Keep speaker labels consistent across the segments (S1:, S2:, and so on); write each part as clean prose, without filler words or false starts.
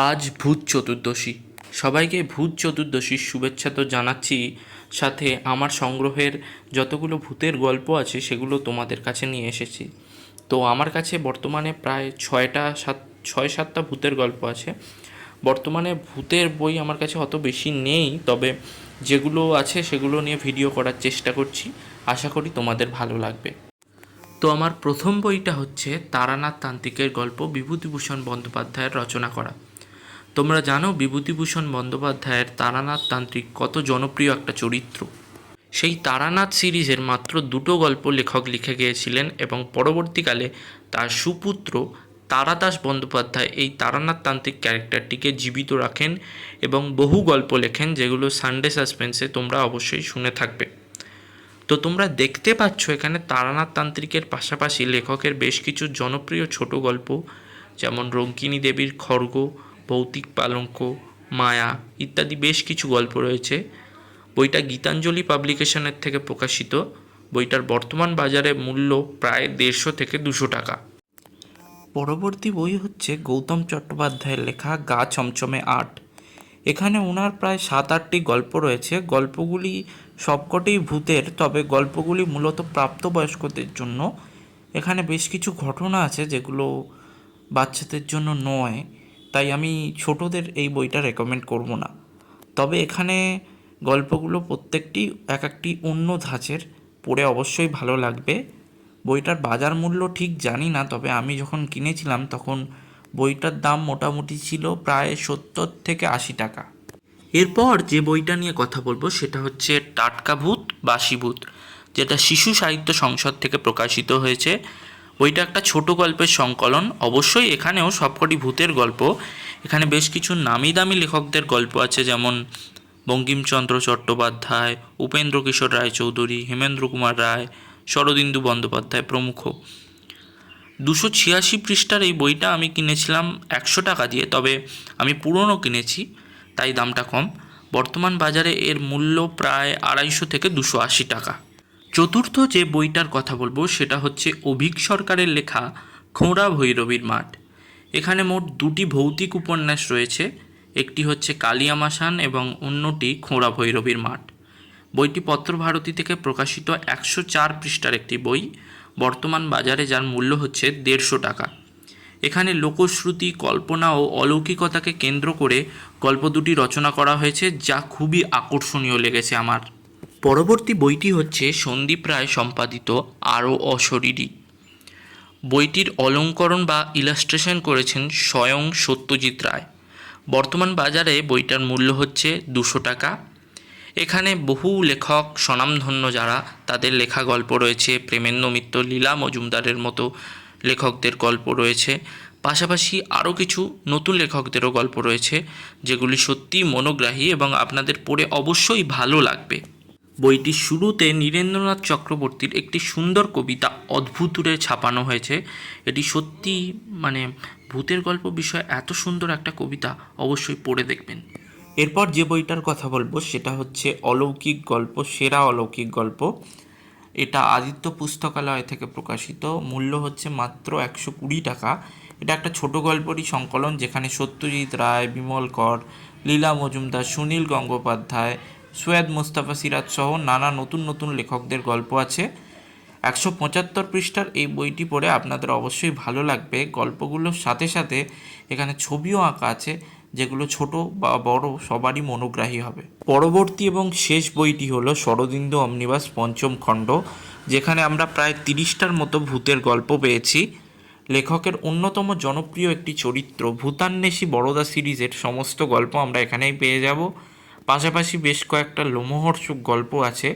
S1: আজ ভূত চতুর্দশী। সবাইকে ভূত চতুর্দশীর শুভেচ্ছা তো জানাচ্ছি, সাথে আমার সংগ্রহের যতগুলো ভূতের গল্প আছে সেগুলো তোমাদের কাছে নিয়ে এসেছি। তো আমার কাছে বর্তমানে প্রায় ছয় সাতটা ভূতের গল্প আছে। বর্তমানে ভূতের বই আমার কাছে অত বেশি নেই, তবে যেগুলো আছে সেগুলো নিয়ে ভিডিও করার চেষ্টা করছি। আশা করি তোমাদের ভালো লাগবে। তো আমার প্রথম বইটা হচ্ছে তারানাথ তান্ত্রিকের গল্প, বিভূতিভূষণ বন্দ্যোপাধ্যায়ের রচনা করা। তোমরা জানো বিভূতিভূষণ বন্দ্যোপাধ্যায়ের তারানাথ তান্ত্রিক কত জনপ্রিয় একটা চরিত্র। সেই তারানাথ সিরিজের মাত্র দুটো গল্প লেখক লিখে গিয়েছিলেন এবং পরবর্তীকালে তার সুপুত্র তারাদাস বন্দ্যোপাধ্যায় এই তারানাথ তান্ত্রিক ক্যারেক্টারটিকে জীবিত রাখেন এবং বহু গল্প লেখেন, যেগুলো সানডে সাসপেন্সে তোমরা অবশ্যই শুনে থাকবে। তো তোমরা দেখতে পাচ্ছ এখানে তারানাথ তান্ত্রিকের পাশাপাশি লেখকের বেশ কিছু জনপ্রিয় ছোট গল্প, যেমন রঙ্কিনী দেবীর খড়গ, ভৌতিক পালঙ্ক, মায়া ইত্যাদি বেশ কিছু গল্প রয়েছে। বইটা গীতাঞ্জলি পাবলিকেশনের থেকে প্রকাশিত। বইটার বর্তমান বাজারে মূল্য প্রায় 150 থেকে 200 টাকা। পরবর্তী বই হচ্ছে গৌতম চট্টোপাধ্যায়ের লেখা গা চমচমে আর্ট। এখানে ওনার প্রায় 7-8টি গল্প রয়েছে। গল্পগুলি সবকটিই ভূতের, তবে গল্পগুলি মূলত প্রাপ্তবয়স্কদের জন্য। এখানে বেশ কিছু ঘটনা আছে যেগুলো বাচ্চাদের জন্য নয়, তাই আমি ছোটদের এই বইটা রেকমেন্ড করব না। তবে এখানে গল্পগুলো প্রত্যেকটি এক একটি অন্য ধাঁচের, পড়ে অবশ্যই ভালো লাগবে। বইটার বাজার মূল্য ঠিক জানি না, তবে আমি যখন কিনেছিলাম তখন বইটার দাম মোটামুটি ছিল প্রায় 70 থেকে 80 টাকা। এরপর যে বইটা নিয়ে কথা বলবো সেটা হচ্ছে টাটকা ভূত বাসি ভূত, যেটা শিশু সাহিত্য সংসদ থেকে প্রকাশিত হয়েছে। বইটা একটা ছোট গল্পের সংকলন। অবশ্যই এখানেও সবকটি ভূতের গল্প। এখানে বেশ কিছু নামি দামি লেখকদের গল্প আছে, যেমন বঙ্কিমচন্দ্র চট্টোপাধ্যায়, উপেন্দ্র কিশোর রায়চৌধুরী, হেমেন্দ্র কুমার রায়, শরদিন্দু বন্দ্যোপাধ্যায় প্রমুখ। 286 পৃষ্ঠার এই বইটা আমি কিনেছিলাম 100 টাকা দিয়ে, তবে আমি পুরনো কিনেছি তাই দামটা কম। বর্তমান বাজারে এর মূল্য প্রায় 250 থেকে 280 টাকা। চতুর্থ যে বইটার কথা বলবো সেটা হচ্ছে অভীক সরকারের লেখা খোঁড়া ভৈরবীর মাঠ। এখানে মোট 2টি ভৌতিক উপন্যাস রয়েছে, একটি হচ্ছে কালিয়ামাসান এবং অন্যটি খোঁড়া ভৈরবীর মাঠ। বইটি পত্রভারতী থেকে প্রকাশিত 104 পৃষ্ঠার একটি বই। বর্তমান বাজারে যার মূল্য হচ্ছে 150 টাকা। এখানে লোকশ্রুতি, কল্পনা ও অলৌকিকতাকে কেন্দ্র করে গল্প দুটি রচনা করা হয়েছে, যা খুবই আকর্ষণীয় লেগেছে আমার। পরবর্তী বইটি হচ্ছে সন্দীপ রায় সম্পাদিত আরও অশরীরী। বইটির অলঙ্করণ বা ইলাস্ট্রেশন করেছেন স্বয়ং সত্যজিৎ রায়। বর্তমান বাজারে বইটার মূল্য হচ্ছে 200 টাকা। এখানে বহু লেখক স্বনামধন্য যারা, তাদের লেখা গল্প রয়েছে। প্রেমেন্দ্র মিত্র, লীলা মজুমদারের মতো লেখকদের গল্প রয়েছে। পাশাপাশি আরও কিছু নতুন লেখকদেরও গল্প রয়েছে, যেগুলি সত্যিই মনোগ্রাহী এবং আপনাদের পড়ে অবশ্যই ভালো লাগবে। বইটির শুরুতে নীরেন্দ্রনাথ চক্রবর্তীর একটি সুন্দর কবিতা অদ্ভুতুরে ছাপানো হয়েছে। এটি সত্যি ভূতের গল্প বিষয়ে এত সুন্দর একটা কবিতা, অবশ্যই পড়ে দেখবেন। এরপর যে বইটার কথা বলবো সেটা হচ্ছে অলৌকিক গল্প, সেরা অলৌকিক গল্প। এটা আদিত্য পুস্তকালয় থেকে প্রকাশিত। মূল্য হচ্ছে মাত্র 120 টাকা। এটা একটা ছোট গল্পেরই সংকলন, যেখানে সত্যজিৎ রায়, বিমল কর, লীলা মজুমদার, সুনীল গঙ্গোপাধ্যায়, সৈয়দ মুস্তাফা সিরাজ সহ নানা নতুন নতুন লেখকদের গল্প আছে। 175 পৃষ্ঠার এই বইটি পড়ে আপনাদের অবশ্যই ভালো লাগবে। গল্পগুলোর সাথে সাথে এখানে ছবিও আঁকা আছে, যেগুলো ছোট বা বড় সবারই মনোগ্রাহী হবে। পরবর্তী এবং শেষ বইটি হলো শরদিন্দু অমনিবাস পঞ্চম খণ্ড, যেখানে আমরা প্রায় 30টার মতো ভূতের গল্প পেয়েছি। লেখকের অন্যতম জনপ্রিয় একটি চরিত্র ভূতান্বেষী বরদা সিরিজের সমস্ত গল্প আমরা এখানেই পেয়ে যাব। পাশাপাশি বেশ কয়েকটা লোমহর্ষক গল্প আছে।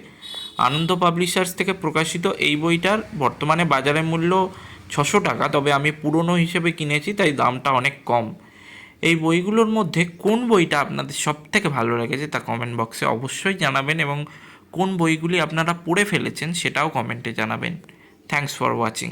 S1: আনন্দ পাবলিশার্স থেকে প্রকাশিত এই বইটার বর্তমানে বাজারের মূল্য 600 টাকা, তবে আমি পুরনো হিসেবে কিনেছি তাই দামটা অনেক কম। এই বইগুলোর মধ্যে কোন বইটা আপনাদের সবথেকে ভালো লেগেছে তা কমেন্ট বক্সে অবশ্যই জানাবেন, এবং কোন বইগুলি আপনারা পড়ে ফেলেছেন সেটাও কমেন্টে জানাবেন। Thanks for watching.